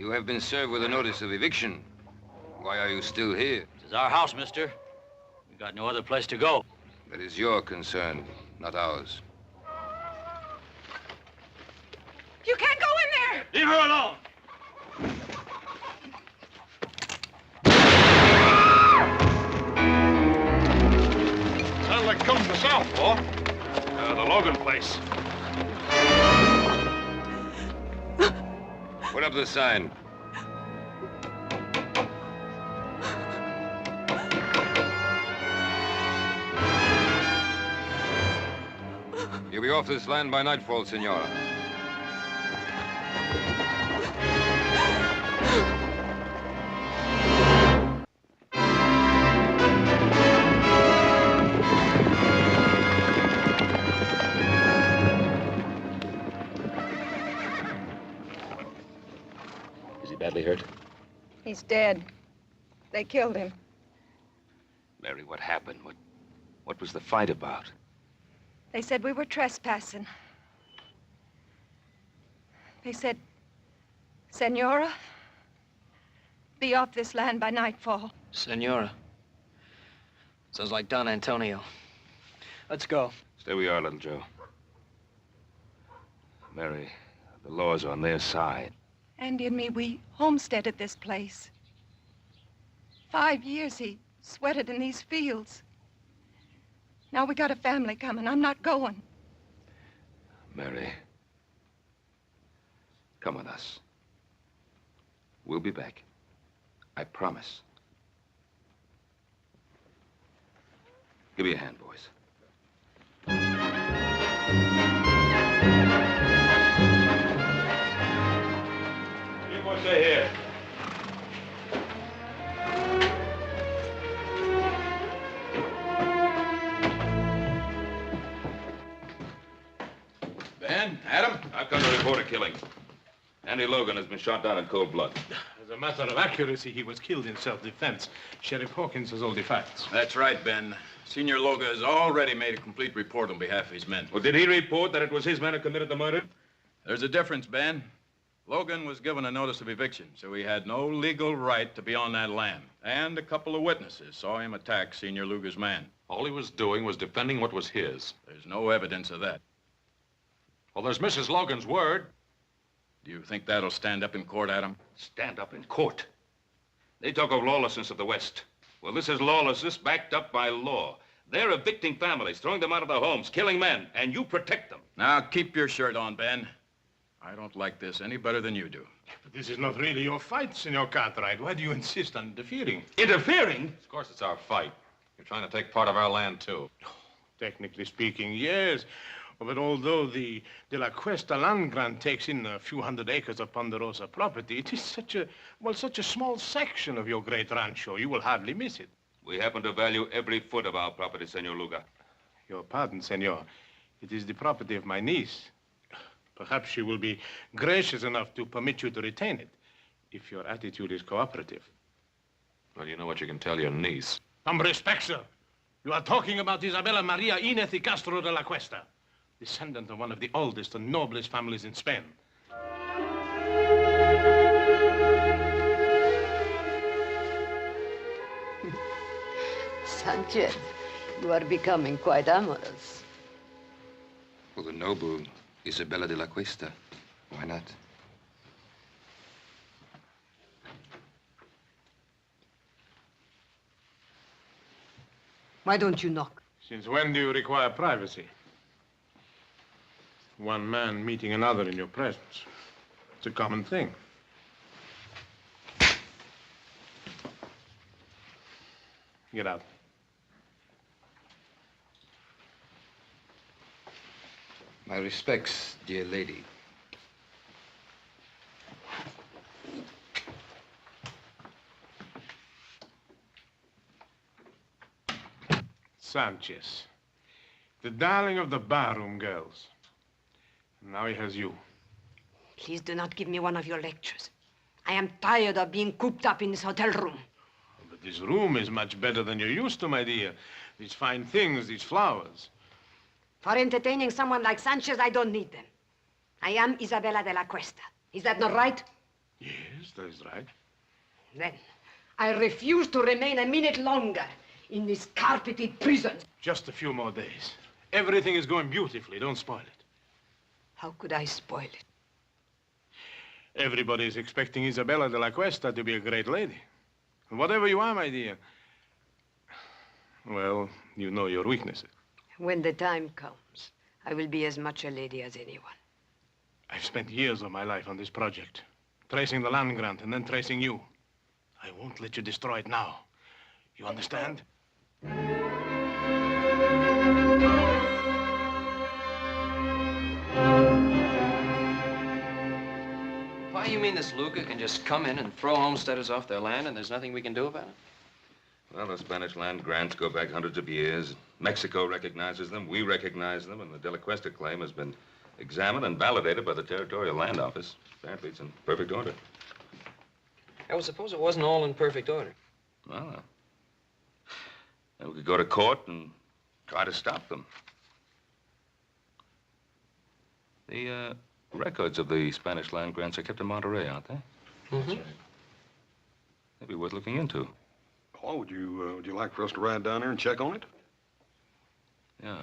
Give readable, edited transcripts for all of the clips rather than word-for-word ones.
You have been served with a notice of eviction. Why are you still here? This is our house, mister. We got no other place to go. That is your concern, not ours. You can't go in there! Leave her alone! Sounds like coming from the south, Paul. The Logan place. Put up the sign. You'll be off this land by nightfall, Senora. Is he badly hurt? He's dead. They killed him. Mary, what happened? What was the fight about? They said we were trespassing. They said, Senora, be off this land by nightfall. Senora. Sounds like Don Antonio. Let's go. Stay where you are, little Joe. Mary, the law's on their side. Andy and me, we homesteaded this place. 5 years he sweated in these fields. Now we got a family coming. I'm not going. Mary, come with us. We'll be back. I promise. Give me a hand, boys. You want to stay here? Ben, Adam, I've come to report a killing. Andy Logan has been shot down in cold blood. As a matter of accuracy, he was killed in self-defense. Sheriff Hawkins has all the facts. That's right, Ben. Senior Logan has already made a complete report on behalf of his men. Well, did he report that it was his men who committed the murder? There's a difference, Ben. Logan was given a notice of eviction, so he had no legal right to be on that land. And a couple of witnesses saw him attack Senior Luger's man. All he was doing was defending what was his. There's no evidence of that. Well, there's Mrs. Logan's word. Do you think that'll stand up in court, Adam? Stand up in court. They talk of lawlessness of the West. Well, this is lawlessness backed up by law. They're evicting families, throwing them out of their homes, killing men, and you protect them. Now, keep your shirt on, Ben. I don't like this any better than you do. But this is not really your fight, Senor Cartwright. Why do you insist on interfering? Interfering? Of course, it's our fight. You're trying to take part of our land, too. Technically speaking, yes. But although the De La Cuesta land grant takes in a few hundred acres of Ponderosa property, it is such a small section of your great rancho, you will hardly miss it. We happen to value every foot of our property, Senor Luga. Your pardon, senor. It is the property of my niece. Perhaps she will be gracious enough to permit you to retain it, if your attitude is cooperative. Well, you know what you can tell your niece. Some respect, sir. You are talking about Isabella Maria Inez y Castro de la Cuesta, descendant of one of the oldest and noblest families in Spain. Sanchez, you are becoming quite amorous. For the noble Isabella de la Cuesta. Why not? Why don't you knock? Since when do you require privacy? One man meeting another in your presence. It's a common thing. Get out. My respects, dear lady. Sanchez, the darling of the barroom girls. And now he has you. Please do not give me one of your lectures. I am tired of being cooped up in this hotel room. But this room is much better than you're used to, my dear. These fine things, these flowers. For entertaining someone like Sanchez, I don't need them. I am Isabella de la Cuesta. Is that not right? Yes. Yes, that is right. Then I refuse to remain a minute longer in this carpeted prison. Just a few more days. Everything is going beautifully. Don't spoil it. How could I spoil it? Everybody is expecting Isabella de la Cuesta to be a great lady. Whatever you are, my dear. Well, you know your weaknesses. When the time comes, I will be as much a lady as anyone. I've spent years of my life on this project, tracing the land grant and then tracing you. I won't let you destroy it now. You understand? Why, you mean this Luca can just come in and throw homesteaders off their land and there's nothing we can do about it? Well, the Spanish land grants go back hundreds of years. Mexico recognizes them, we recognize them, and the De La Cuesta claim has been examined and validated by the Territorial Land Office. Apparently, it's in perfect order. I would suppose it wasn't all in perfect order. Well, then we could go to court and try to stop them. The records of the Spanish land grants are kept in Monterey, aren't they? Mm-hmm. They'd be worth looking into. Paul, would you like for us to ride down there and check on it? Yeah.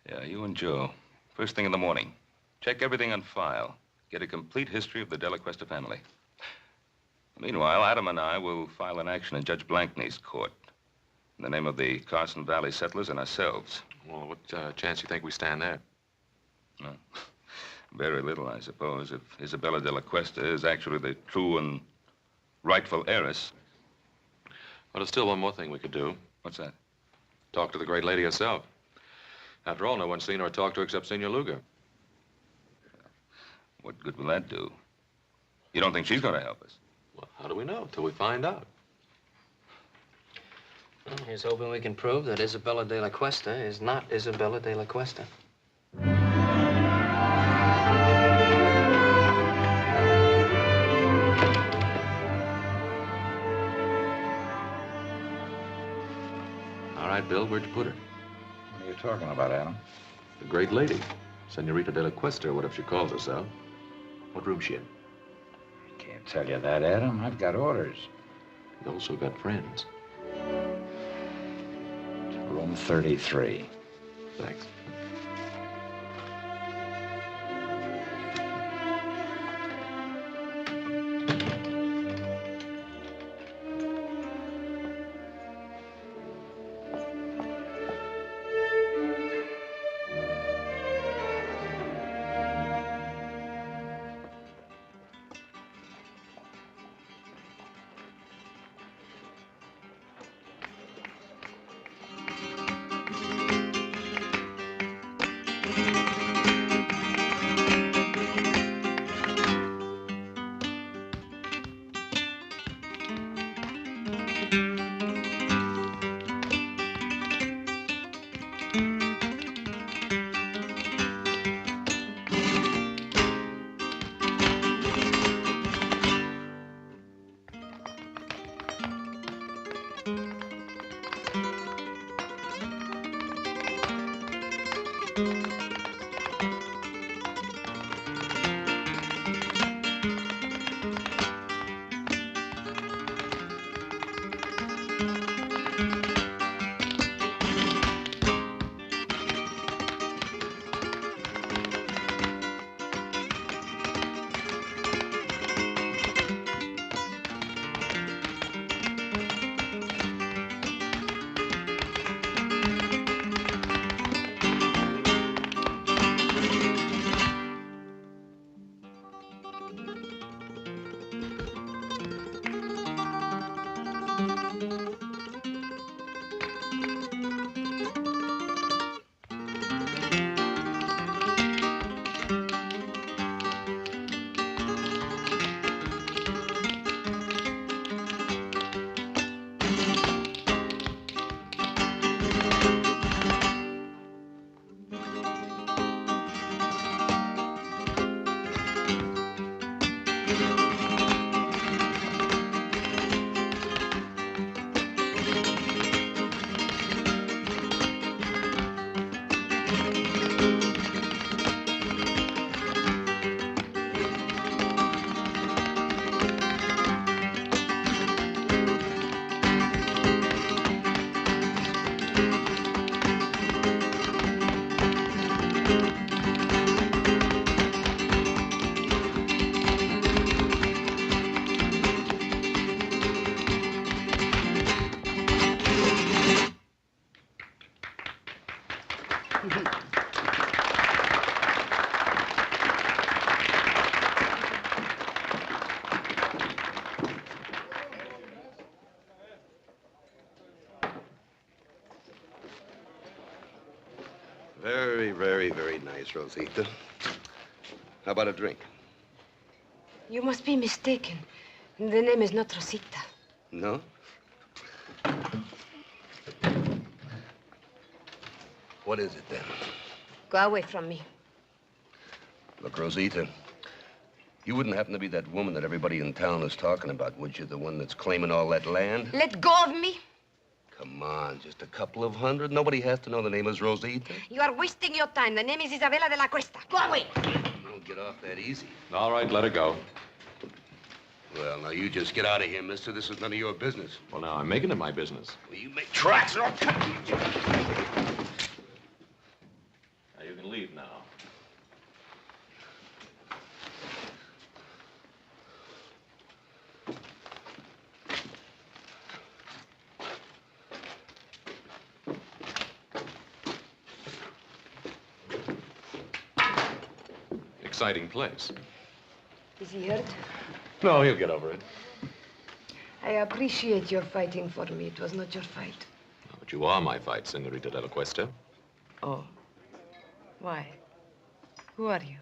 Yeah, you and Joe. First thing in the morning. Check everything on file. Get a complete history of the De La Cuesta family. Meanwhile, Adam and I will file an action in Judge Blankney's court in the name of the Carson Valley settlers and ourselves. Well, what chance do you think we stand there? Well, very little, I suppose, if Isabella de la Cuesta is actually the true and rightful heiress. Well, there's still one more thing we could do. What's that? Talk to the great lady herself. After all, no one's seen her or talked to her except Senor Luger. What good will that do? You don't think she's going to help us? Well, how do we know? Till we find out. Well, here's hoping we can prove that Isabella de la Cuesta is not Isabella de la Cuesta. All right, Bill, where'd you put her? What are you talking about, Adam? The great lady. Senorita de la Cuesta, or whatever she calls herself. What room's she in? Can't tell you that, Adam. I've got orders. You also got friends. Room 33. Thanks. very, very nice, Rosita. How about a drink? You must be mistaken. The name is not Rosita. No? What is it, then? Go away from me. Look, Rosita, you wouldn't happen to be that woman that everybody in town is talking about, would you? The one that's claiming all that land? Let go of me. Come on, just a couple of hundred. Nobody has to know the name is Rosita. You are wasting your time. The name is Isabella de la Cuesta. Go away. You don't get off that easy. All right, let her go. Well, now, you just get out of here, mister. This is none of your business. Well, now, I'm making it my business. Well, you make tracks or I'll cut you. Now, you can leave now. Exciting place. Is he hurt? No, he'll get over it. I appreciate your fighting for me. It was not your fight. But you are my fight, Senorita de la Cuesta. Oh. Why? Who are you?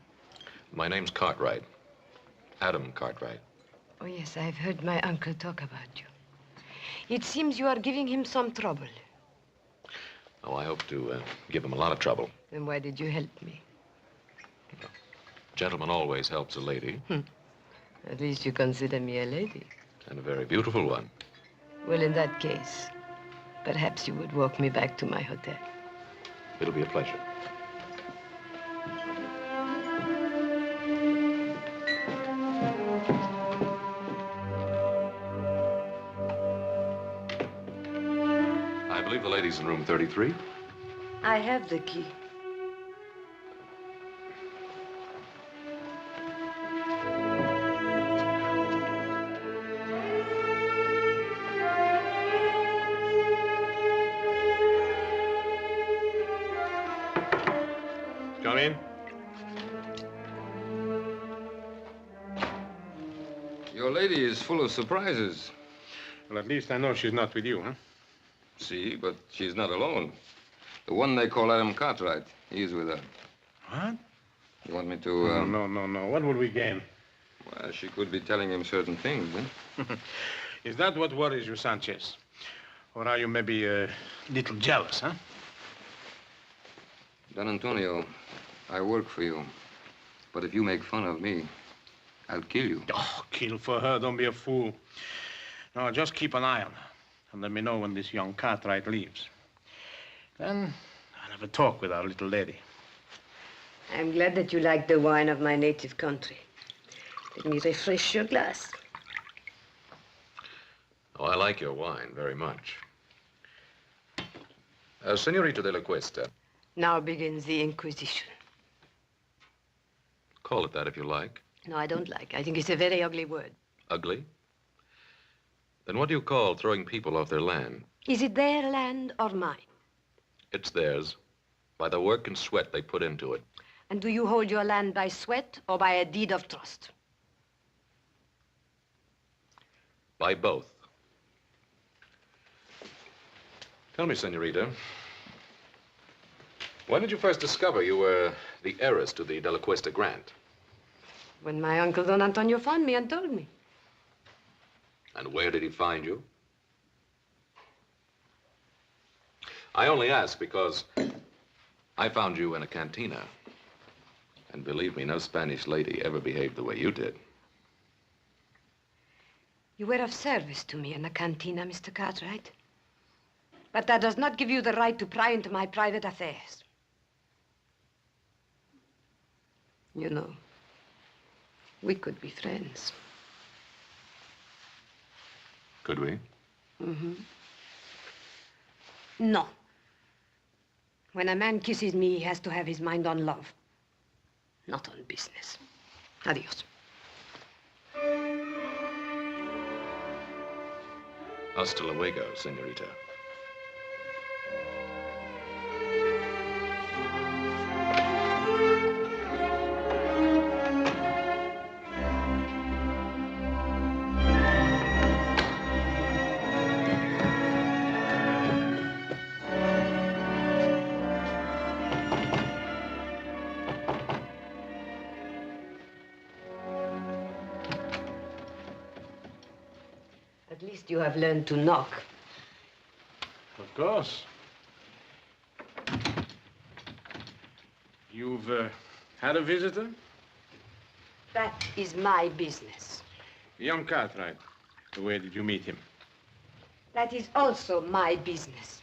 My name's Cartwright. Adam Cartwright. Oh, yes, I've heard my uncle talk about you. It seems you are giving him some trouble. Oh, I hope to give him a lot of trouble. Then why did you help me? Gentleman always helps a lady. At least you consider me a lady. And a very beautiful one. Well, in that case, perhaps you would walk me back to my hotel. It'll be a pleasure. I believe the lady's in room 33. I have the key. Come in. Your lady is full of surprises. Well, at least I know she's not with you, huh? See, but she's not alone. The one they call Adam Cartwright, he's with her. What? You want me to, No. What would we gain? Well, she could be telling him certain things, eh? Is that what worries you, Sanchez? Or are you maybe a little jealous, huh? Don Antonio, I work for you. But if you make fun of me, I'll kill you. Oh, kill for her. Don't be a fool. No, just keep an eye on her. And let me know when this young Cartwright leaves. Then I'll have a talk with our little lady. I'm glad that you like the wine of my native country. Let me refresh your glass. Oh, I like your wine very much. Senorita de la Cuesta. Now begins the Inquisition. Call it that if you like. No, I don't like. I think it's a very ugly word. Ugly? Then what do you call throwing people off their land? Is it their land or mine? It's theirs, by the work and sweat they put into it. And do you hold your land by sweat or by a deed of trust? By both. Tell me, Senorita, when did you first discover you were the heiress to the De La Cuesta grant? When my uncle Don Antonio found me and told me. And where did he find you? I only ask because I found you in a cantina. And believe me, no Spanish lady ever behaved the way you did. You were of service to me in the cantina, Mr. Cartwright. But that does not give you the right to pry into my private affairs. You know, we could be friends. Could we? Mm-hmm. No. When a man kisses me, he has to have his mind on love, not on business. Adios. Hasta luego, senorita. At least you have learned to knock. Of course. You've had a visitor? That is my business. Young Cartwright. Where did you meet him? That is also my business.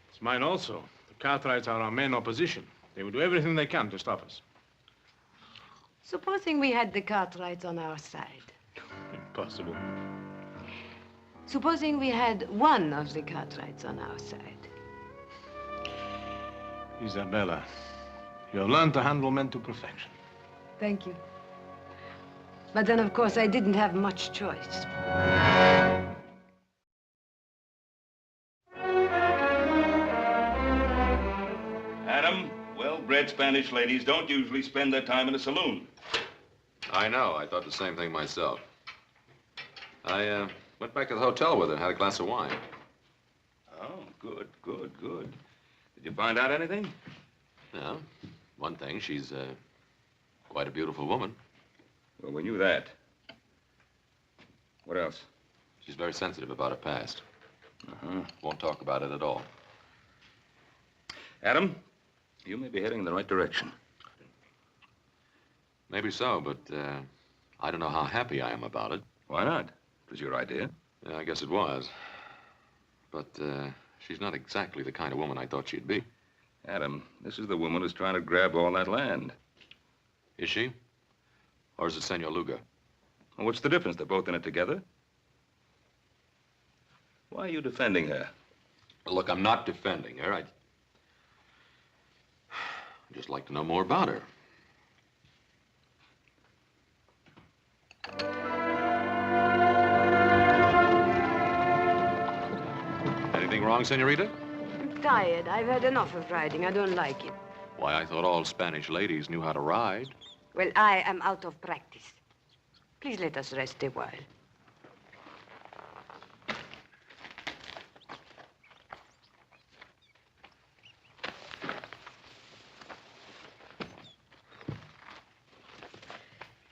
It's mine also. The Cartwrights are our main opposition. They will do everything they can to stop us. Supposing we had the Cartwrights on our side. Impossible. Supposing we had one of the Cartwrights on our side. Isabella, you have learned to handle men to perfection. Thank you. But then, of course, I didn't have much choice. Adam, well-bred Spanish ladies don't usually spend their time in a saloon. I know. I thought the same thing myself. I went back to the hotel with her and had a glass of wine. Oh, good, good, good. Did you find out anything? Yeah. One thing, she's quite a beautiful woman. Well, we knew that. What else? She's very sensitive about her past. Uh-huh. Won't talk about it at all. Adam, you may be heading in the right direction. Maybe so, but I don't know how happy I am about it. Why not? It was your idea. Yeah, I guess it was. But she's not exactly the kind of woman I thought she'd be. Adam, this is the woman who's trying to grab all that land. Is she? Or is it Senor Luga? Well, what's the difference? They're both in it together. Why are you defending her? Look, I'm not defending her. I'd just like to know more about her. Anything wrong, Senorita? I'm tired. I've had enough of riding. I don't like it. Why, I thought all Spanish ladies knew how to ride. Well, I am out of practice. Please let us rest a while.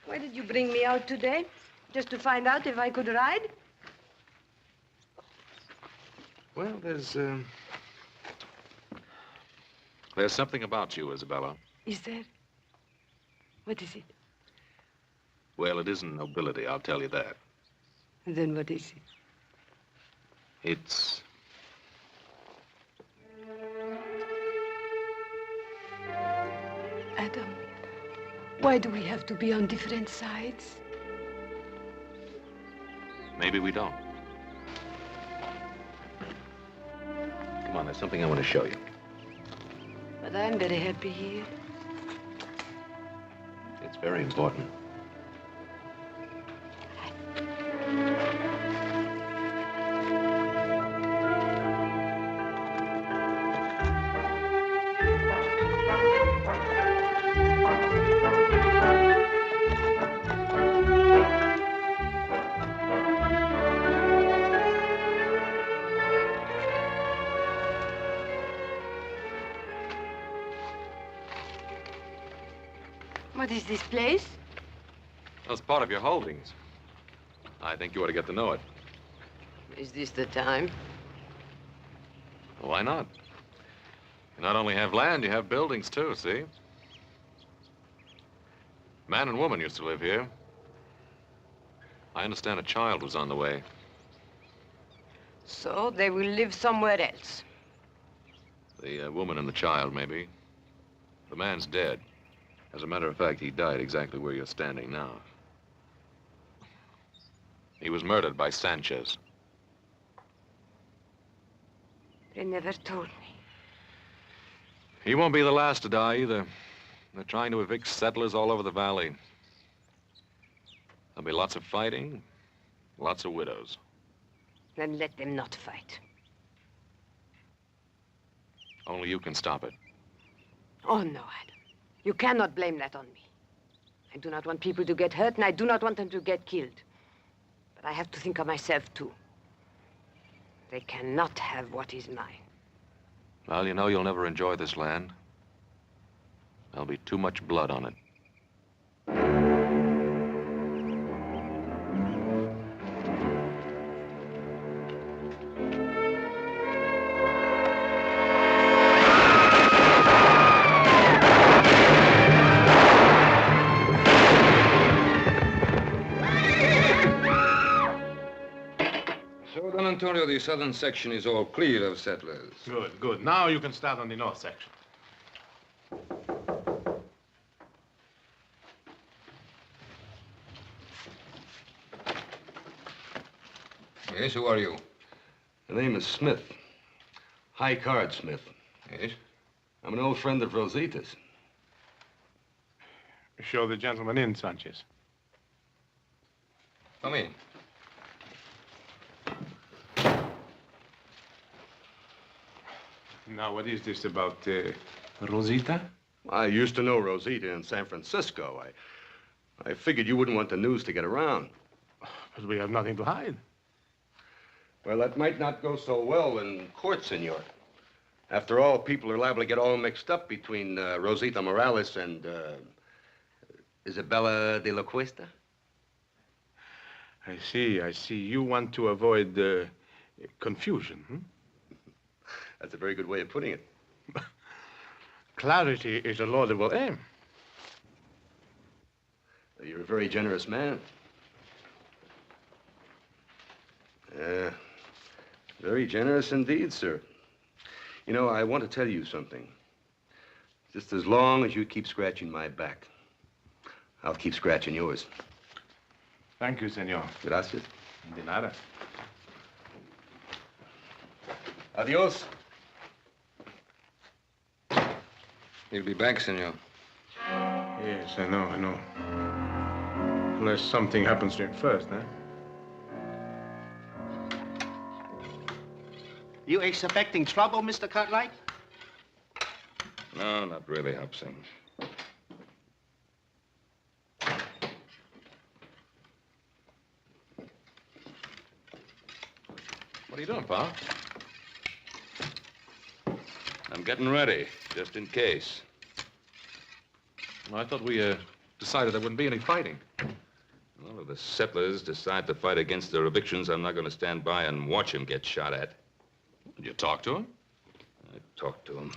Why did you bring me out today? Just to find out if I could ride? Well, there's something about you, Isabella. Is there? What is it? Well, it isn't nobility, I'll tell you that. Then what is it? It's... Adam, why do we have to be on different sides? Maybe we don't. Come on, there's something I want to show you. But I'm very happy here. It's very important. What is this place? Well, it's part of your holdings. I think you ought to get to know it. Is this the time? Well, why not? You not only have land, you have buildings, too, see? Man and woman used to live here. I understand a child was on the way. So they will live somewhere else. The woman and the child, maybe. The man's dead. As a matter of fact, he died exactly where you're standing now. He was murdered by Sanchez. They never told me. He won't be the last to die, either. They're trying to evict settlers all over the valley. There'll be lots of fighting, lots of widows. Then let them not fight. Only you can stop it. Oh, no, Adam. You cannot blame that on me. I do not want people to get hurt, and I do not want them to get killed. But I have to think of myself, too. They cannot have what is mine. Well, you know you'll never enjoy this land. There'll be too much blood on it. Antonio, the southern section is all clear of settlers. Good, good. Now you can start on the north section. Yes, who are you? The name is Smith. High Card Smith. Yes? I'm an old friend of Rosita's. Show the gentleman in, Sanchez. Come in. Now, what is this about Rosita? I used to know Rosita in San Francisco. I figured you wouldn't want the news to get around. But we have nothing to hide. Well, that might not go so well in court, senor. After all, people are liable to get all mixed up between Rosita Morales and Isabella de la Cuesta. I see, I see. You want to avoid confusion, hmm? That's a very good way of putting it. Clarity is a laudable aim. You're a very generous man. Very generous indeed, sir. You know, I want to tell you something. Just as long as you keep scratching my back, I'll keep scratching yours. Thank you, senor. Gracias. De nada. Adios. He'll be back, senor. Yes, I know, I know. Unless something happens to him first, eh? You expecting trouble, Mr. Cartwright? No, not really, Hobson. What are you doing, Pa? I'm getting ready, just in case. Well, I thought we decided there wouldn't be any fighting. Well, if the settlers decide to fight against their evictions, I'm not going to stand by and watch him get shot at. Did you talk to him? I talked to him.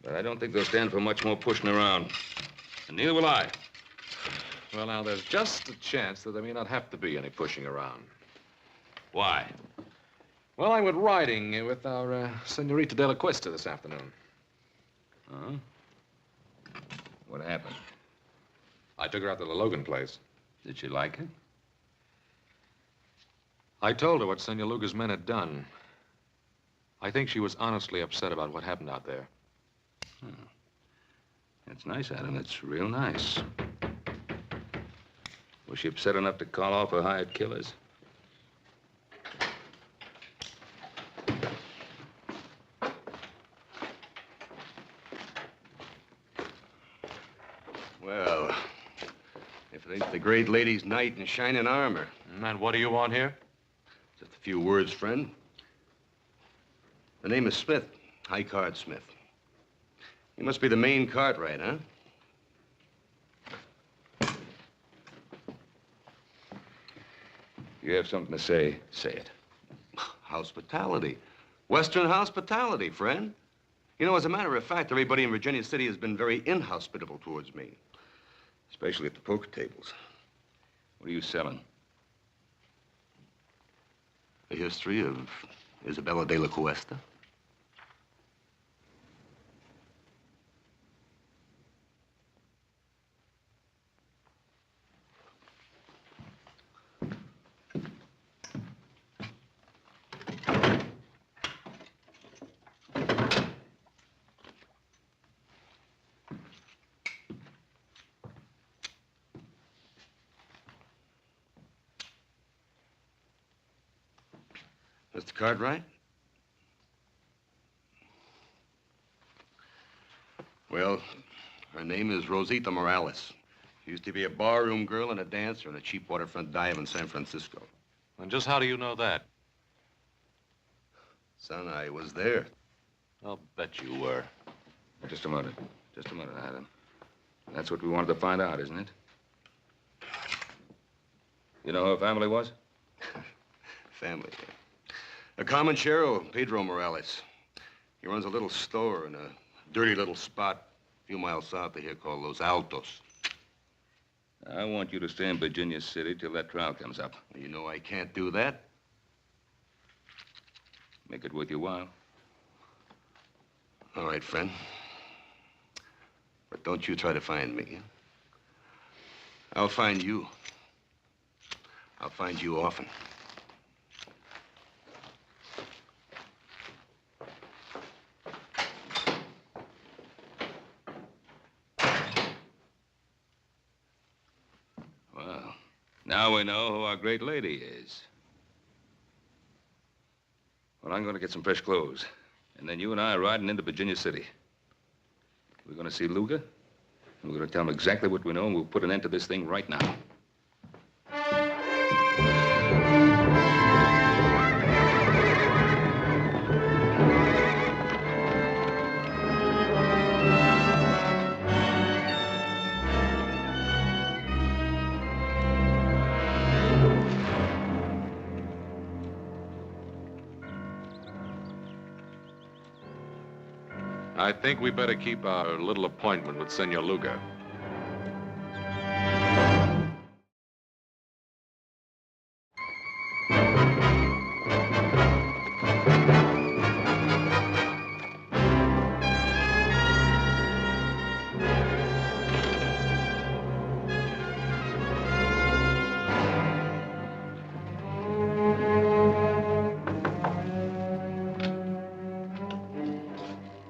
But I don't think they'll stand for much more pushing around. And neither will I. Well, now, there's just a chance that there may not have to be any pushing around. Why? Well, I went riding with our Senorita de la Cuesta this afternoon. Huh? What happened? I took her out to the Logan place. Did she like it? I told her what Senor Luga's men had done. I think she was honestly upset about what happened out there. That's nice, Adam. That's real nice. Was she upset enough to call off her hired killers? Well, if it ain't the great lady's knight in shining armor. And what do you want here? Just a few words, friend. The name is Smith, High Card Smith. You must be the main Cartwright, huh? You have something to say, say it. Hospitality. Western hospitality, friend. You know, as a matter of fact, everybody in Virginia City has been very inhospitable towards me. Especially at the poker tables. What are you selling? The history of Isabella de la Cuesta. Mr. Cartwright? Well, her name is Rosita Morales. She used to be a barroom girl and a dancer in a cheap waterfront dive in San Francisco. And just how do you know that? Son, I was there. I'll bet you were. Just a minute. Just a minute, Adam. That's what we wanted to find out, isn't it? You know who her family was? Family. A comanchero, Pedro Morales. He runs a little store in a dirty little spot a few miles south of here called Los Altos. I want you to stay in Virginia City till that trial comes up. You know I can't do that. Make it worth your while. All right, friend. But don't you try to find me. I'll find you. I'll find you often. Well, now we know who our great lady is. Well, I'm going to get some fresh clothes. And then you and I are riding into Virginia City. We're going to see Luga. And we're going to tell him exactly what we know, and we'll put an end to this thing right now. I think we better keep our little appointment with Senor Luga.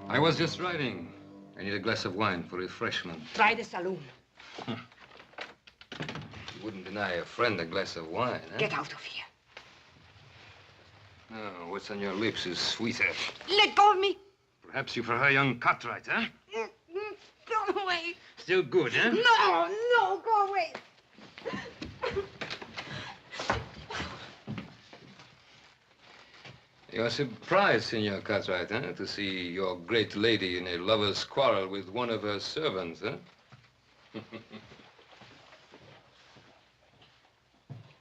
I was just riding. I need a glass of wine for refreshment. Try the saloon. You wouldn't deny a friend a glass of wine, huh? Get out of here. Oh, what's on your lips is sweeter. Let go of me. Perhaps you prefer young Cartwrights, huh? Go away. Still good, huh? No, go away. You're surprised, Senor Cartwright, huh? To see your great lady in a lover's quarrel with one of her servants, huh?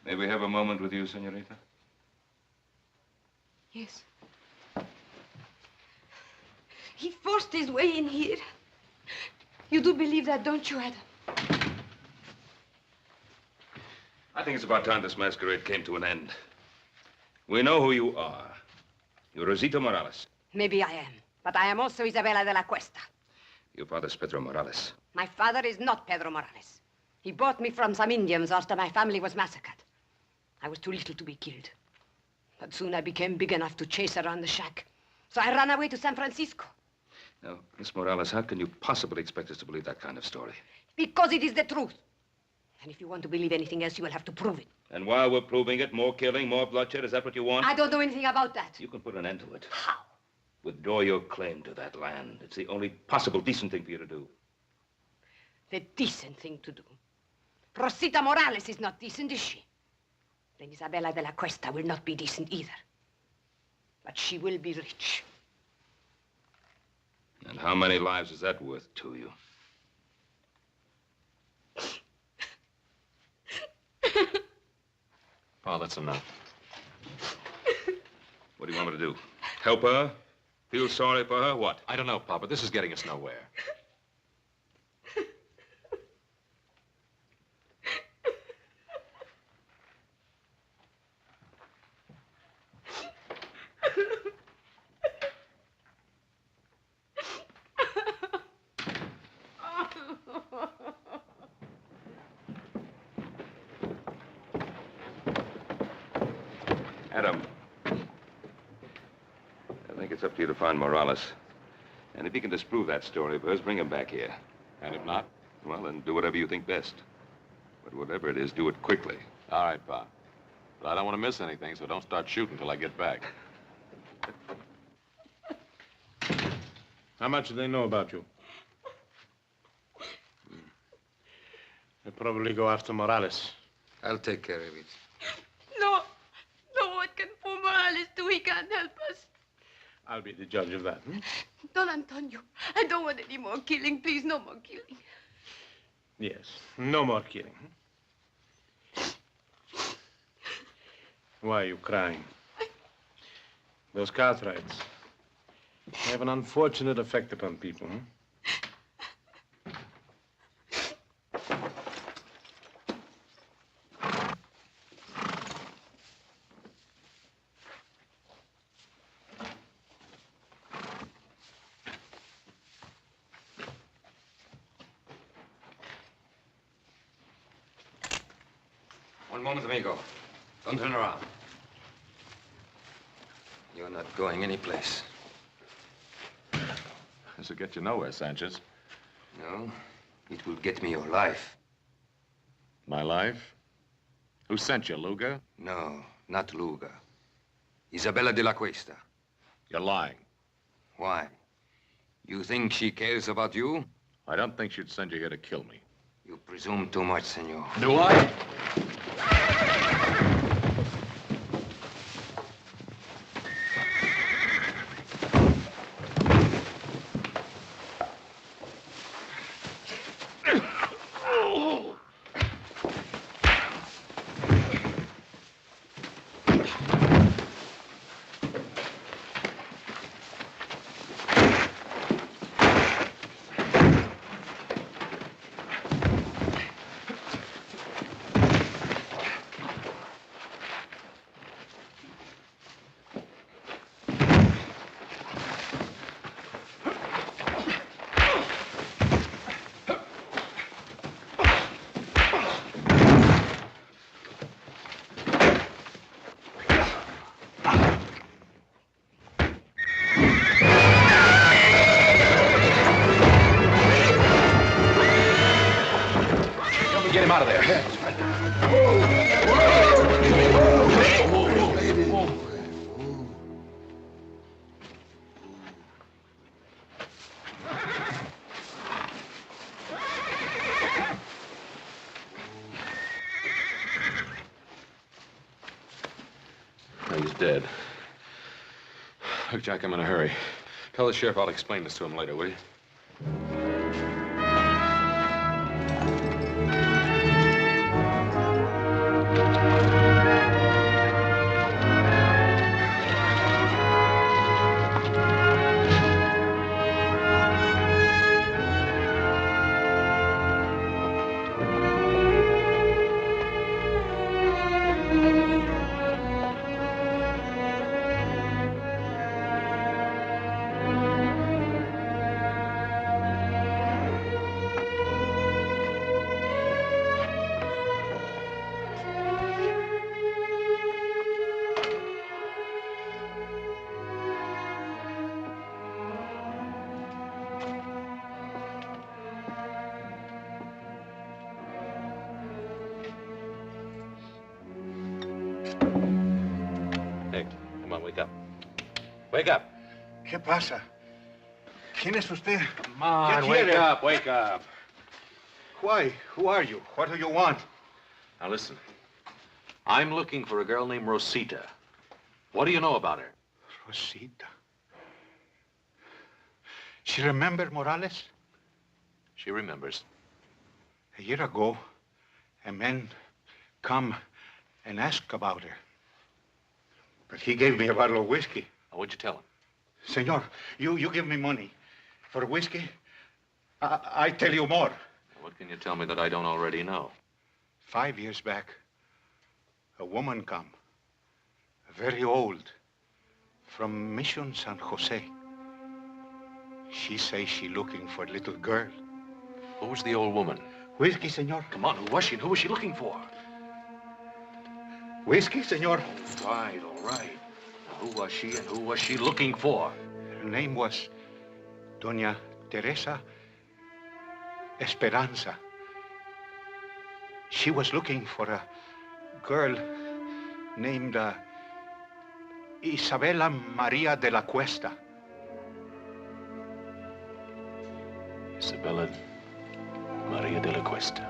May we have a moment with you, senorita? Yes. He forced his way in here. You do believe that, don't you, Adam? I think it's about time this masquerade came to an end. We know who you are. You're Rosita Morales. Maybe I am, but I am also Isabella de la Cuesta. Your father's Pedro Morales. My father is not Pedro Morales. He bought me from some Indians after my family was massacred. I was too little to be killed. But soon I became big enough to chase around the shack. So I ran away to San Francisco. Now, Miss Morales, how can you possibly expect us to believe that kind of story? Because it is the truth. And if you want to believe anything else, you will have to prove it. And while we're proving it, more killing, more bloodshed, is that what you want? I don't know anything about that. You can put an end to it. How? Withdraw your claim to that land. It's the only possible decent thing for you to do. The decent thing to do. Rosita Morales is not decent, is she? Then Isabella de la Cuesta will not be decent either. But she will be rich. And how many lives is that worth to you? Oh, that's enough. What do you want me to do? Help her? Feel sorry for her? What? I don't know, Papa. This is getting us nowhere. Adam, I think it's up to you to find Morales. And if you can disprove that story of hers, bring him back here. And if not? Well, then do whatever you think best. But whatever it is, do it quickly. All right, Pa. But I don't want to miss anything, so don't start shooting till I get back. How much do they know about you? They'll probably go after Morales. I'll take care of it. No, what can poor Morales do? He can't help us. I'll be the judge of that. Don Antonio, I don't want any more killing. Please, no more killing. Yes, no more killing. Why are you crying? Those Cartwrights, they have an unfortunate effect upon people. One moment, amigo. Don't turn around. You're not going anyplace. This will get you nowhere, Sanchez. No, it will get me your life. My life? Who sent you, Luga? No, not Luga. Isabella de la Cuesta. You're lying. Why? You think she cares about you? I don't think she'd send you here to kill me. You presume too much, senor. Do I? Get him out of there. He's dead. Look, Jack, I'm in a hurry. Tell the sheriff I'll explain this to him later, will you? Hey, come on, wake up. Wake up. ¿Qué pasa? ¿Quién es usted? Come on, wake up, wake up. Why? Who are you? What do you want? Now listen. I'm looking for a girl named Rosita. What do you know about her? Rosita. She remember Morales? She remembers. A year ago, a man come and ask about her. But he gave me a bottle of whiskey. What'd you tell him? Senor, you give me money. For whiskey, I tell you more. What can you tell me that I don't already know? 5 years back, a woman come, very old, from Mission San Jose. She say she looking for a little girl. Who was the old woman? Whiskey, senor. Come on, who was she and who was she looking for? Whiskey, senor. All right, all right. Now, who was she and who was she looking for? Her name was Doña Teresa Esperanza. She was looking for a girl named Isabella Maria de la Cuesta. Isabella Maria de la Cuesta.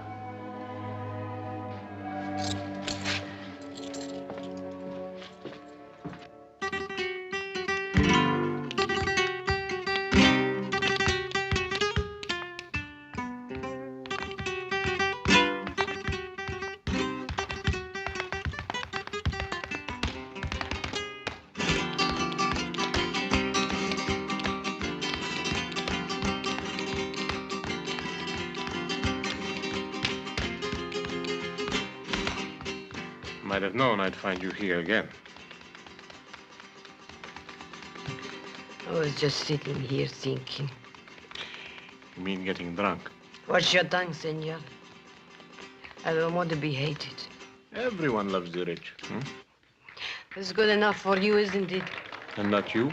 Might have known I'd find you here again. I was just sitting here thinking. You mean getting drunk? What's your tongue, senor? I don't want to be hated. Everyone loves the rich. It's good enough for you, isn't it? And not you?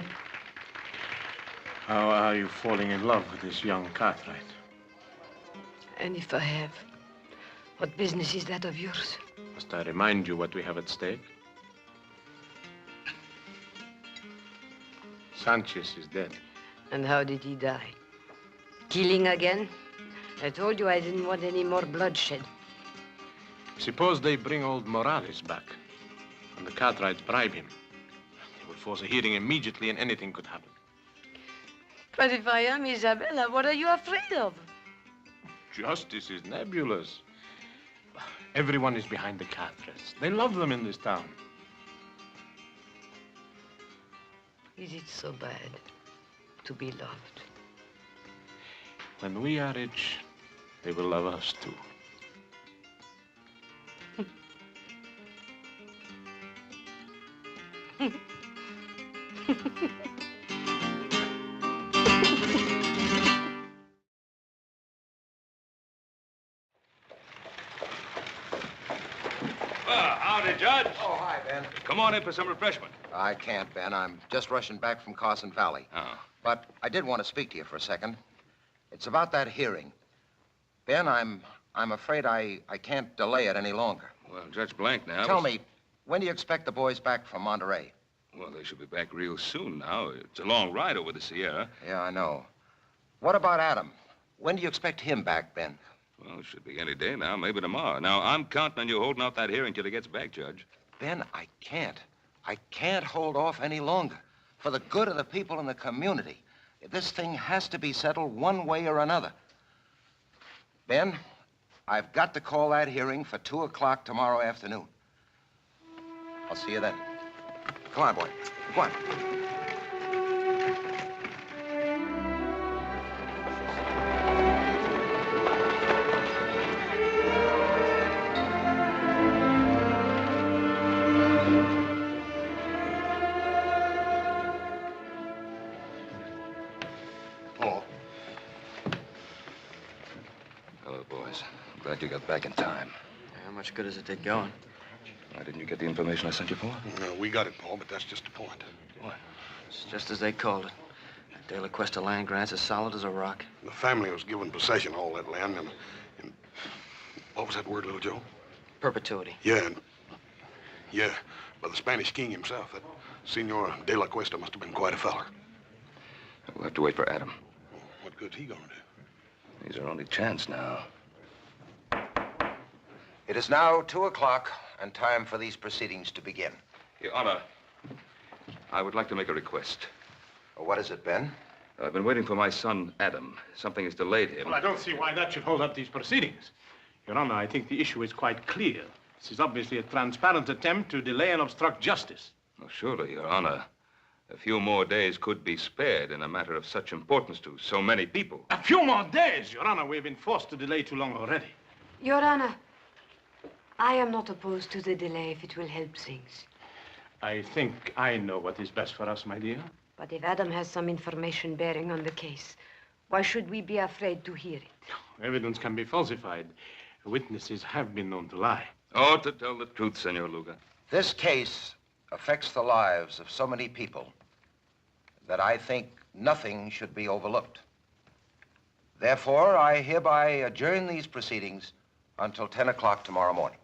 How are you falling in love with this young Cartwright? And if I have, what business is that of yours? Must I remind you what we have at stake? Sanchez is dead. And how did he die? Killing again? I told you I didn't want any more bloodshed. Suppose they bring old Morales back, and the Cartwrights bribe him. They will force a hearing immediately, and anything could happen. But if I am Isabella, what are you afraid of? Justice is nebulous. Everyone is behind the Cartwrights. They love them in this town. Is it so bad to be loved? When we are rich, they will love us too. Howdy, Judge. Oh, hi, Ben. Come on in for some refreshment. I can't, Ben. I'm just rushing back from Carson Valley. Oh. But I did want to speak to you for a second. It's about that hearing. Ben, I'm afraid I can't delay it any longer. Well, Judge Blank now... Tell me, when do you expect the boys back from Monterey? Well, they should be back real soon now. It's a long ride over the Sierra. Yeah, I know. What about Adam? When do you expect him back, Ben? Well, it should be any day now, maybe tomorrow. Now, I'm counting on you holding out that hearing till he gets back, Judge. Ben, I can't. I can't hold off any longer. For the good of the people in the community. This thing has to be settled one way or another. Ben, I've got to call that hearing for 2 o'clock tomorrow afternoon. I'll see you then. Come on, boy. Come on. Hello, boys. I'm glad you got back in time. How much good does it take going? Why didn't you get the information I sent you for? No, we got it, Paul, but that's just the point. What? It's just as they called it. That De La Cuesta land grant's as solid as a rock. The family was given possession of all that land, and what was that word, little Joe? Perpetuity. Yeah, by the Spanish king himself. That Senor De La Cuesta must have been quite a feller. We'll have to wait for Adam. What good's he gonna do? He's our only chance now. It is now 2 o'clock and time for these proceedings to begin. Your Honor, I would like to make a request. What is it, Ben? I've been waiting for my son, Adam. Something has delayed him. Well, I don't see why that should hold up these proceedings. Your Honor, I think the issue is quite clear. This is obviously a transparent attempt to delay and obstruct justice. Oh, surely, Your Honor. A few more days could be spared in a matter of such importance to so many people. A few more days, Your Honor. We've been forced to delay too long already. Your Honor, I am not opposed to the delay if it will help things. I think I know what is best for us, my dear. But if Adam has some information bearing on the case, why should we be afraid to hear it? Evidence can be falsified. Witnesses have been known to lie. Oh, to tell the truth, Senor Luga. This case affects the lives of so many people that I think nothing should be overlooked. Therefore, I hereby adjourn these proceedings until 10 o'clock tomorrow morning.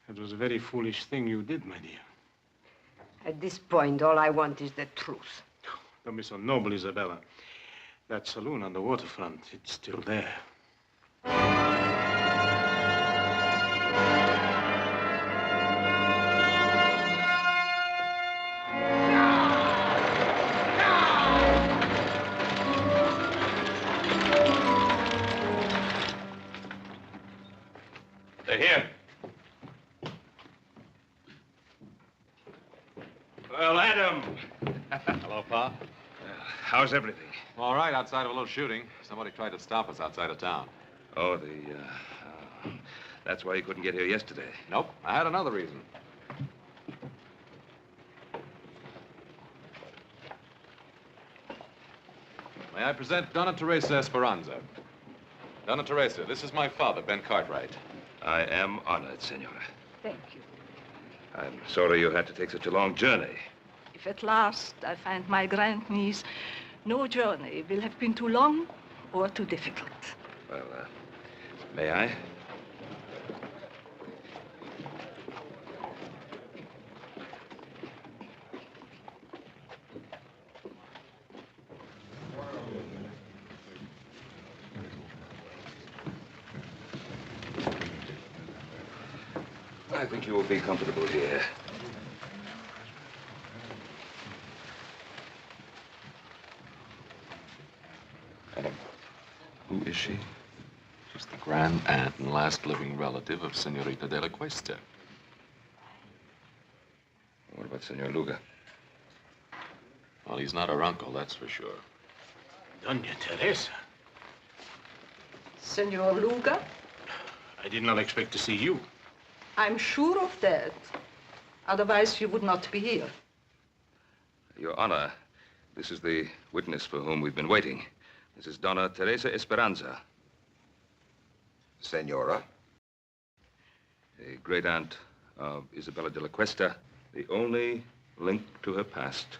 It was a very foolish thing you did, my dear. At this point, all I want is the truth. Don't be so noble, Isabella. That saloon on the waterfront, it's still there. They're here. Well, Adam. Hello, Pa. How's everything? All right, outside of a little shooting. Somebody tried to stop us outside of town. Oh, That's why you couldn't get here yesterday. Nope, I had another reason. May I present Donna Teresa Esperanza? Donna Teresa, this is my father, Ben Cartwright. I am honored, Senora. Thank you. I'm sorry you had to take such a long journey. If at last I find my grandniece, no journey will have been too long or too difficult. Well, may I? I think you will be comfortable here. Who is she? She's the grand aunt and last living relative of Senorita de la Cuesta. What about Senor Luga? Well, he's not her uncle, that's for sure. Doña Teresa. Senor Luga? I did not expect to see you. I'm sure of that. Otherwise, you would not be here. Your Honor, this is the witness for whom we've been waiting. This is Donna Teresa Esperanza. Senora? The great-aunt of Isabella de la Cuesta, the only link to her past,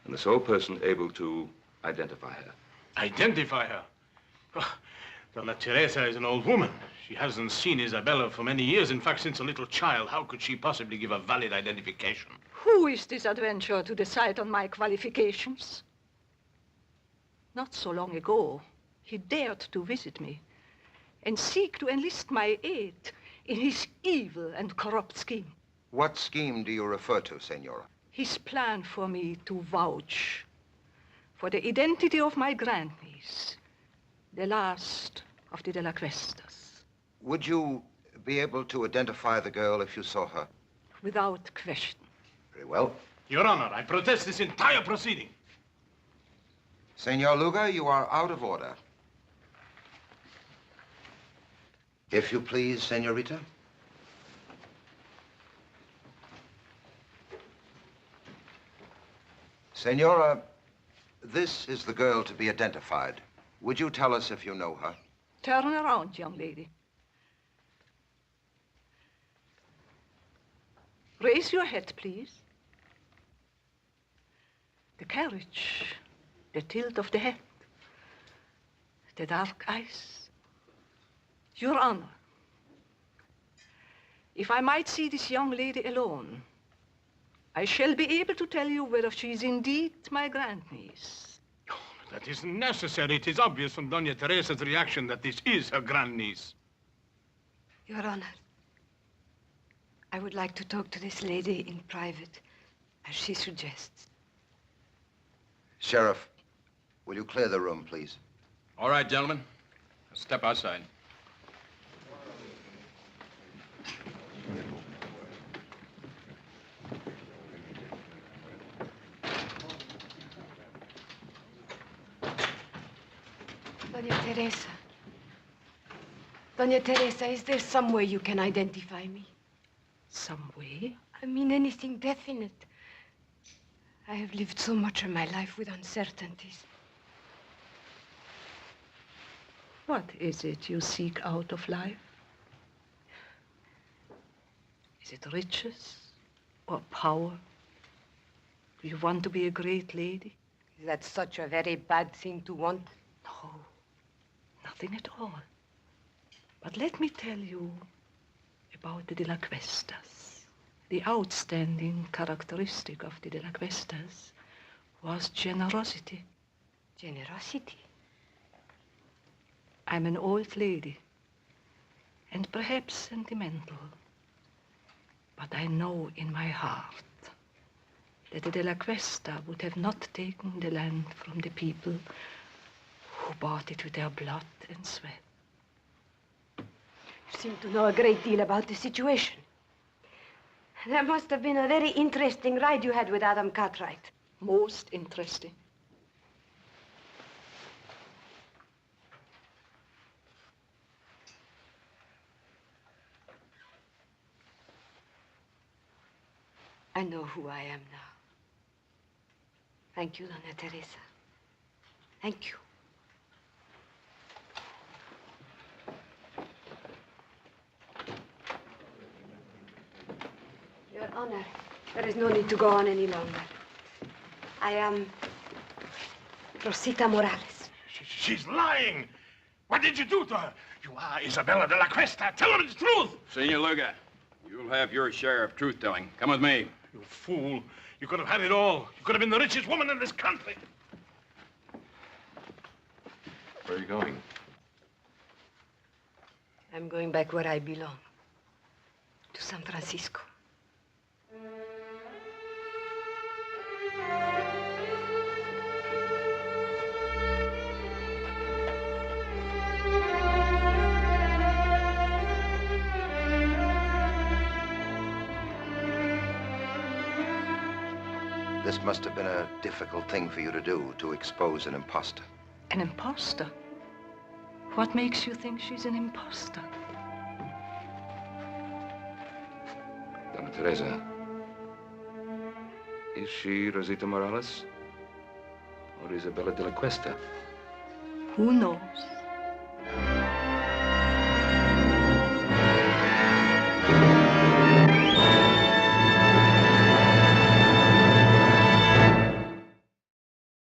and the sole person able to identify her. Identify her? Oh, Donna Teresa is an old woman. She hasn't seen Isabella for many years. In fact, since a little child. How could she possibly give a valid identification? Who is this adventurer to decide on my qualifications? Not so long ago, he dared to visit me and seek to enlist my aid in his evil and corrupt scheme. What scheme do you refer to, Senora? His plan for me to vouch for the identity of my grandniece, the last of the De La Cuestas. Would you be able to identify the girl if you saw her? Without question. Very well. Your Honor, I protest this entire proceeding. Senor Luga, you are out of order. If you please, Senorita. Senora, this is the girl to be identified. Would you tell us if you know her? Turn around, young lady. Raise your head, please. The carriage, the tilt of the head, the dark eyes. Your Honor, if I might see this young lady alone, I shall be able to tell you whether she is indeed my grandniece. Oh, that isn't necessary. It is obvious from Doña Teresa's reaction that this is her grandniece. Your Honor, I would like to talk to this lady in private, as she suggests. Sheriff, will you clear the room, please? All right, gentlemen. Step outside. Doña Teresa. Doña Teresa, is there some way you can identify me? Some way? I mean anything definite. I have lived so much of my life with uncertainties. What is it you seek out of life? Is it riches or power? Do you want to be a great lady? Is that such a very bad thing to want? No, nothing at all. But let me tell you about the De La Cuestas. The outstanding characteristic of the De La Cuestas was generosity. Generosity? I'm an old lady, and perhaps sentimental, but I know in my heart that the De La Cuesta would have not taken the land from the people who bought it with their blood and sweat. You seem to know a great deal about the situation. That must have been a very interesting ride you had with Adam Cartwright. Most interesting. I know who I am now. Thank you, Dona Teresa. Thank you. Your Honor, there is no need to go on any longer. I am Rosita Morales. She's lying. What did you do to her? You are Isabella de la Cuesta. Tell her the truth. Senor Luga, you'll have your share of truth-telling. Come with me. You fool. You could have had it all. You could have been the richest woman in this country. Where are you going? I'm going back where I belong. To San Francisco. This must have been a difficult thing for you to do, to expose an imposter. An imposter? What makes you think she's an imposter? Dona Teresa, is she Rosita Morales or Isabella de la Cuesta? Who knows?